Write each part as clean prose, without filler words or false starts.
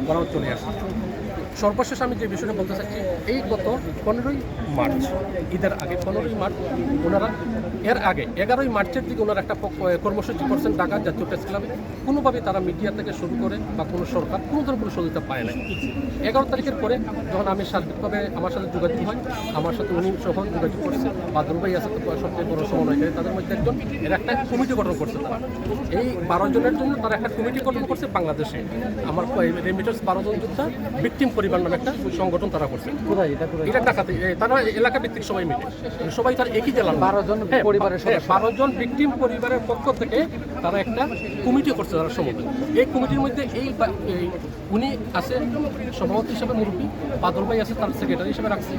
বরাবর চলে আসে। সর্বশেষ আমি যে বিষয়টা বলতে চাচ্ছি, এই গত 15ই মার্চ, ঈদের আগে 15ই মার্চ ওনারা, এর আগে 11ই মার্চের দিকে ওনারা একটা কর্মসূচি করছেন ঢাকা জাতীয় প্রেস ক্লাবে। কোনোভাবে তারা মিডিয়া থেকে শুরু করে বা কোনো সরকার কোনো ধরনের কোনো সহযোগিতা পায় নাই। 11 তারিখের পরে যখন আমি সার্বিকভাবে আমার সাথে যোগাযোগ হয়, আমার সাথে উনি সহ যোগাযোগ করছে, বাদল ভাই আছে সবচেয়ে বড় সমন্বয়কারী, তাদের মধ্যে একজন, এর একটা কমিটি গঠন করছে তারা। এই 12 জনের জন্য তারা একটা কমিটি গঠন করছে বাংলাদেশে। আমার রেমিটার্স 12 জন যোদ্ধা ভিকটিম পরিবার নামে একটা সংগঠন তারা করছে। এটা ঢাকাতে, তারা এলাকা ভিত্তিক সবাই মিলে, সবাই তার একই জেলার 12 জন পরিবারের 12 জন ভিকটিম পরিবারের পক্ষ থেকে তারা একটা কমিটি করছে তারা সমন্বয়। এই কমিটির মধ্যে উনি আছে সভাপতি হিসেবে, মুরব্বী বাদল ভাই আছে তার সেক্রেটারি হিসেবে রাখছে।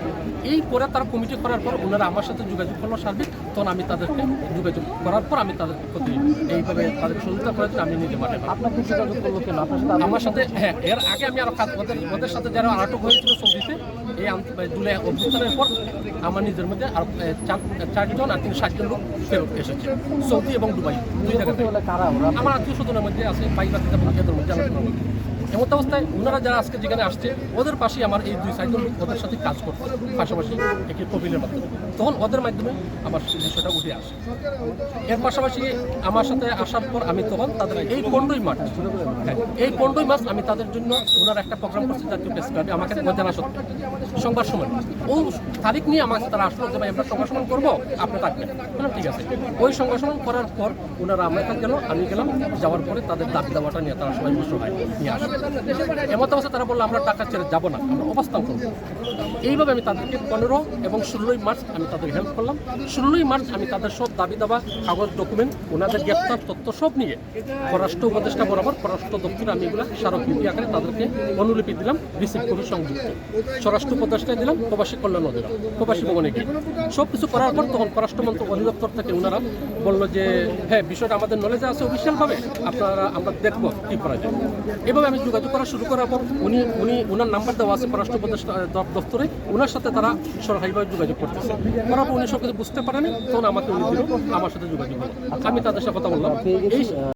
এই করে তারা কমিটি করার পর ওনারা আমার সাথে যোগাযোগ করলো সার্বিক, তখন আমি তাদেরকে যোগাযোগ করার পর আমি তাদের প্রতি এইভাবে তাদের সহযোগিতা করেছি। আমি নিজে মাঠে আপনাকে যোগাযোগ করলো কেন? আমার সাথে, হ্যাঁ, এর আগে আমি আরো ওদের সাথে যারা আটক হয়েছিল সৌদিতে এই জুলাই অভ্যুত্থানের পর আমার নিজের মধ্যে আর 4 জন আর 60 জন লোক ফেরত এসেছে সৌদি এবং দুবাই, 2 জায়গাতে। আমার আত্মীয় স্বজনের মধ্যে আছে, পাইবাতিকা এদের মধ্যে আলোচনা। এমন অবস্থায় ওনারা যারা আজকে যেখানে আসছে ওদের পাশেই আমার এই 2-4 জন লোক ওদের সাথে কাজ করছে পাশাপাশি একটি প্রবীণের মাধ্যমে, তখন ওদের মাধ্যমে আমার বিষয়টা উঠে আসে। এর পাশাপাশি আমার সাথে আসার পর আমি তখন তাদের এই 15ই মার্চ, হ্যাঁ, এই 15ই মার্চ আমি তাদের জন্য ওনারা একটা প্রোগ্রাম করছে জাতীয় প্রেস ক্লাবে, আমাকে জানা সত্ত্বে সংবাদ সম্মেলন, ও তারিখ নিয়ে আমাকে তারা আসলো যে ভাই আমরা সংবাদ সম্মেলন করবো, আপনি থাকবেন। বললাম ঠিক আছে। ওই সংবাদ সম্মেলন করার পর ওনারা আমরা এখানে গেল, আমি গেলাম, যাওয়ার পরে তাদের দাবি দাওয়াটা নিয়ে তারা সবাই সহায় নিয়ে আসে। এমন অবস্থা তারা বললো আমরা টাকা ছেড়ে যাবো না, আমরা অবস্থান করবো। এইভাবে আমি তাদেরকে 15 এবং 16ই মার্চ আমি তাদের হেল্প করলাম। 16ই মার্চ আমি তাদের সব দাবি দাবা, কাগজ, ডকুমেন্ট, ওনাদের গ্রেপ্তার তথ্য সব নিয়ে পররাষ্ট্র উপদেষ্টা বরাবর পররাষ্ট্র দপ্তরে আমি এগুলো স্মারকলিপি আকারে তাদেরকে অনুলিপি দিলাম, রিসিভ করে সংযুক্ত স্বরাষ্ট্র উপদেষ্টায় দিলাম, প্রবাসী কল্যাণ দিলাম, প্রবাসী ভবনে গিয়ে সব কিছু করার পর তখন পররাষ্ট্রমন্ত্রক অধিদপ্তর থেকে ওনারা বললো যে হ্যাঁ বিষয়টা আমাদের নলেজে আছে অফিসিয়ালভাবে, আমরা দেখবো কী করা যায়। এভাবে আমি যোগাযোগ করা শুরু করার পর ওনার নাম্বার দেওয়া আছে পররাষ্ট্র উপদেষ্টা দপ্তরে, ওনার সাথে তারা সরকারিভাবে যোগাযোগ করতেছে। করার পর উনি সব কিছু বুঝতে পারেনি, তখন আমাকে উনি দিল, আমার সাথে যোগাযোগ করলো, আমি তাদের সাথে কথা বললাম। এই